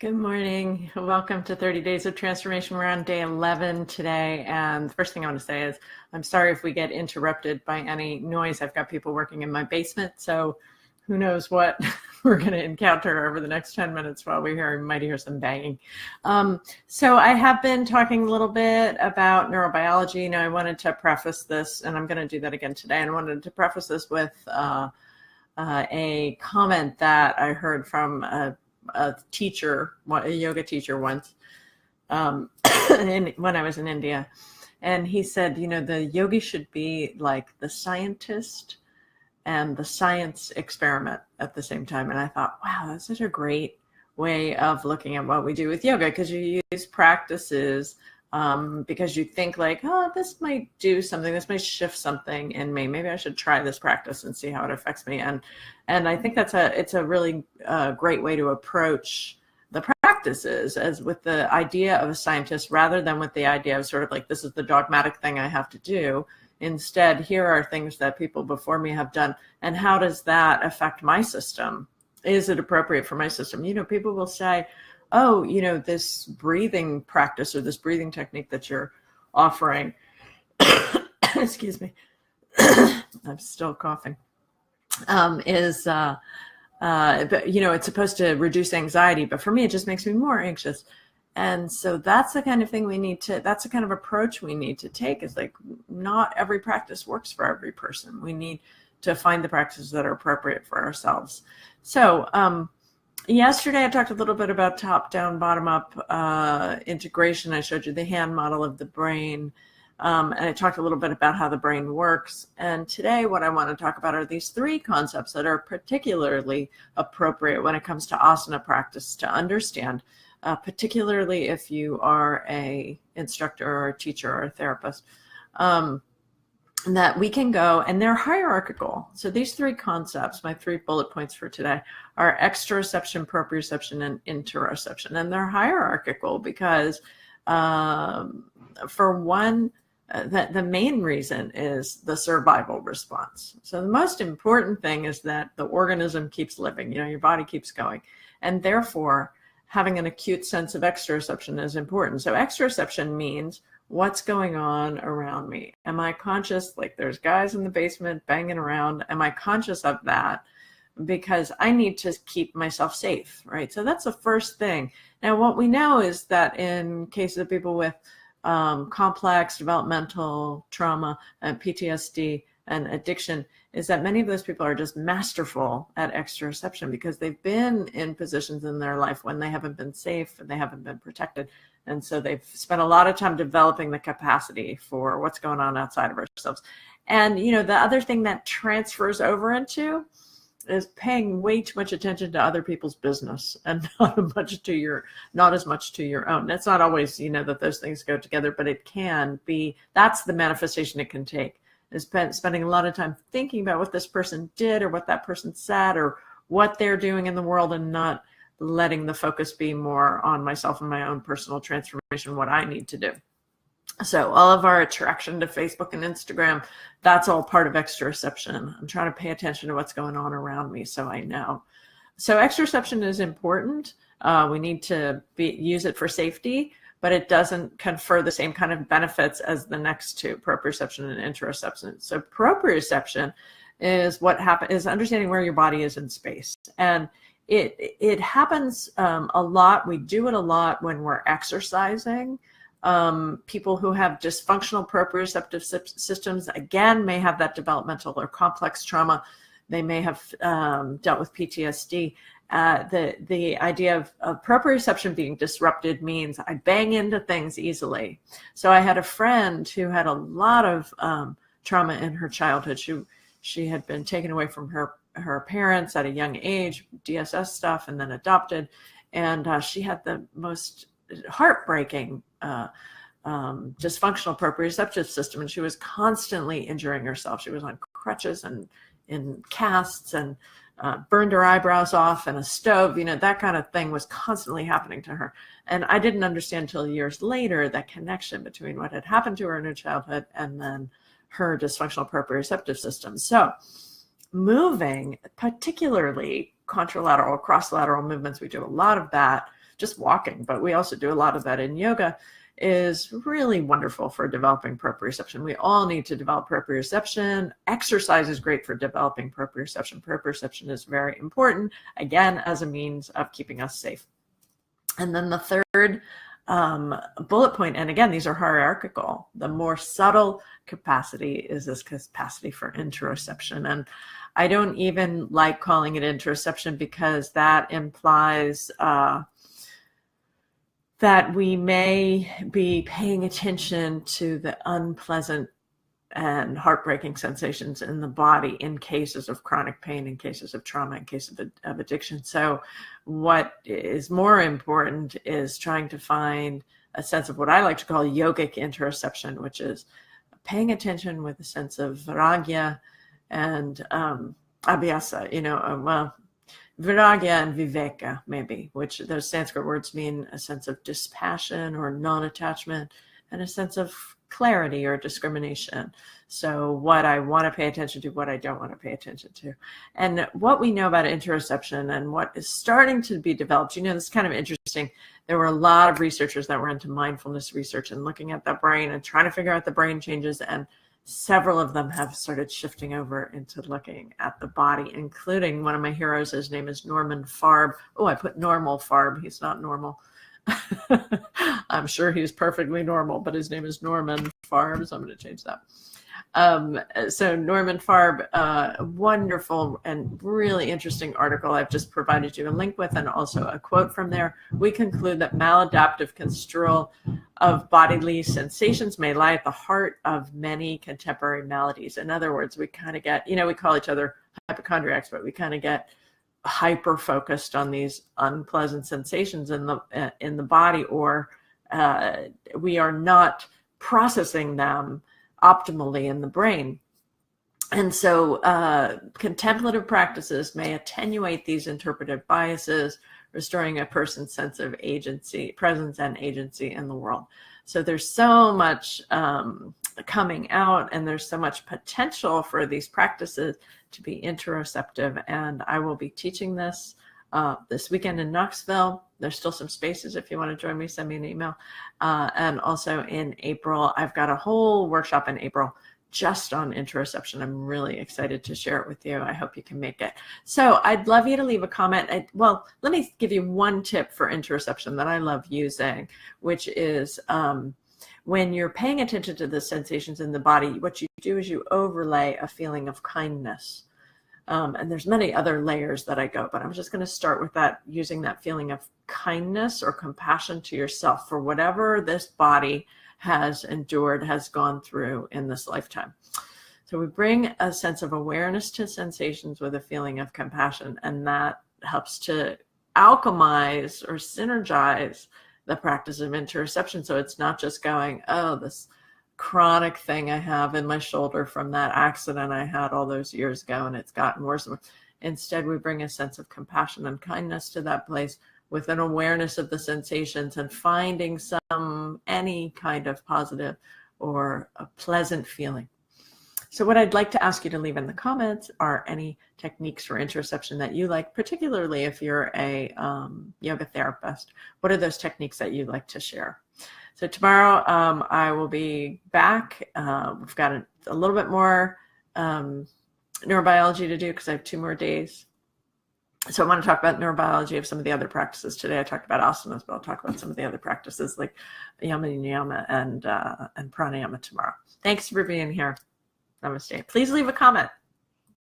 Good morning. Welcome to 30 Days of Transformation. We're on day 11 today. And the first thing I want to say is I'm sorry if we get interrupted by any noise. I've got people working in my basement, so who knows what we're going to encounter over the next 10 minutes while we might hear some banging. So I have been talking a little bit about neurobiology. Now I wanted to preface this, and I'm going to do that again today. And I wanted to preface this with a comment that I heard from a teacher, a yoga teacher once, when I was in India. And he said, the yogi should be like the scientist and the science experiment at the same time. And I thought, wow, that's such a great way of looking at what we do with yoga, because you use practices because you think like, oh, this might do something, this might shift something in me. Maybe I should try this practice and see how it affects me. And I think it's a really great way to approach the practices, as with the idea of a scientist rather than with the idea of sort of like, this is the dogmatic thing I have to do. Instead, here are things that people before me have done, and how does that affect my system? Is it appropriate for my system? People will say, oh, this breathing practice or this breathing technique that you're offering, excuse me, I'm still coughing, but it's supposed to reduce anxiety, but for me, it just makes me more anxious. And so that's the kind of thing that's the kind of approach we need to take, is like, not every practice works for every person. We need to find the practices that are appropriate for ourselves. So, yesterday, I talked a little bit about top-down, bottom-up integration. I showed you the hand model of the brain, and I talked a little bit about how the brain works. And today, what I want to talk about are these three concepts that are particularly appropriate when it comes to asana practice to understand, particularly if you are an instructor or a teacher or a therapist. That we can go, and they're hierarchical. So these three concepts, my 3 bullet points for today, are exteroception, proprioception, and interoception. And they're hierarchical because for one, the main reason is the survival response. So the most important thing is that the organism keeps living, your body keeps going. And therefore, having an acute sense of exteroception is important. So exteroception means, what's going on around me? Am I conscious, like there's guys in the basement banging around? Am I conscious of that? Because I need to keep myself safe, right? So that's the first thing. Now, what we know is that in cases of people with complex developmental trauma and PTSD and addiction, is that many of those people are just masterful at exteroception because they've been in positions in their life when they haven't been safe and they haven't been protected. And so they've spent a lot of time developing the capacity for what's going on outside of ourselves. And, the other thing that transfers over into is paying way too much attention to other people's business and not as much to your own. It's not always, that those things go together, but it can be. That's the manifestation it can take, is spending a lot of time thinking about what this person did or what that person said or what they're doing in the world, and not letting the focus be more on myself and my own personal transformation, what I need to do. So all of our attraction to Facebook and Instagram, that's all part of exteroception. I'm trying to pay attention to what's going on around me so I know. So exteroception is important. We need to use it for safety, but it doesn't confer the same kind of benefits as the next two, proprioception and interoception. So proprioception is is understanding where your body is in space. And it happens a lot. We do it a lot when we're exercising. People who have dysfunctional proprioceptive systems, again, may have that developmental or complex trauma. They may have dealt with PTSD. The idea of proprioception being disrupted means I bang into things easily. So I had a friend who had a lot of trauma in her childhood. She had been taken away from her parents at a young age, DSS stuff, and then adopted. And she had the most heartbreaking dysfunctional proprioceptive system. And she was constantly injuring herself. She was on crutches and in casts and burned her eyebrows off in a stove. That kind of thing was constantly happening to her. And I didn't understand until years later that connection between what had happened to her in her childhood and then her dysfunctional proprioceptive system. So moving, particularly contralateral, cross-lateral movements, we do a lot of that. just walking, but we also do a lot of that in yoga, is really wonderful for developing proprioception. We all need to develop proprioception. Exercise is great for developing proprioception. Proprioception is very important, again, as a means of keeping us safe. And then the third bullet point, and again, these are hierarchical, the more subtle capacity is this capacity for interoception. And I don't even like calling it interoception because that implies that we may be paying attention to the unpleasant and heartbreaking sensations in the body in cases of chronic pain, in cases of trauma, in cases of addiction. So what is more important is trying to find a sense of what I like to call yogic interoception, which is paying attention with a sense of vairagya and abhyasa, Vairagya and viveka, maybe, which those Sanskrit words mean a sense of dispassion or non-attachment and a sense of clarity or discrimination. So what I want to pay attention to, what I don't want to pay attention to. And what we know about interoception and what is starting to be developed, this is kind of interesting. There were a lot of researchers that were into mindfulness research and looking at the brain and trying to figure out the brain changes, and several of them have started shifting over into looking at the body, including one of my heroes. His name is Norman Farb. Oh, I put normal Farb. He's not normal. I'm sure he's perfectly normal, but his name is Norman Farb, so I'm going to change that. So Norman Farb, a wonderful and really interesting article I've just provided you a link with, and also a quote from there. We conclude that maladaptive construal of bodily sensations may lie at the heart of many contemporary maladies. In other words, we kind of get, we call each other hypochondriacs, but we kind of get hyper focused on these unpleasant sensations in the body, or we are not processing them optimally in the brain. And so contemplative practices may attenuate these interpretive biases, restoring a person's sense of agency, presence and agency in the world. So there's so much coming out, and there's so much potential for these practices to be interoceptive. And I will be teaching this this weekend in Knoxville. There's still some spaces. If you want to join me, send me an email. And also in April, I've got a whole workshop in April just on interoception. I'm really excited to share it with you. I hope you can make it. So I'd love you to leave a comment. Well, let me give you one tip for interoception that I love using, which is when you're paying attention to the sensations in the body, what you do is you overlay a feeling of kindness. And there's many other layers that I go, but I'm just going to start with that, using that feeling of kindness or compassion to yourself for whatever this body has endured, has gone through in this lifetime. So we bring a sense of awareness to sensations with a feeling of compassion, and that helps to alchemize or synergize the practice of interoception. So it's not just going, oh, this chronic thing I have in my shoulder from that accident I had all those years ago, and it's gotten worse. Instead, we bring a sense of compassion and kindness to that place with an awareness of the sensations and finding any kind of positive or a pleasant feeling. So what I'd like to ask you to leave in the comments are any techniques for interoception that you like, particularly if you're a yoga therapist. What are those techniques that you'd like to share? So tomorrow I will be back. We've got a little bit more neurobiology to do because I have 2 more days. So I want to talk about neurobiology of some of the other practices. Today I talked about asanas, but I'll talk about some of the other practices like yama niyama and pranayama tomorrow. Thanks for being here. Namaste. Please leave a comment.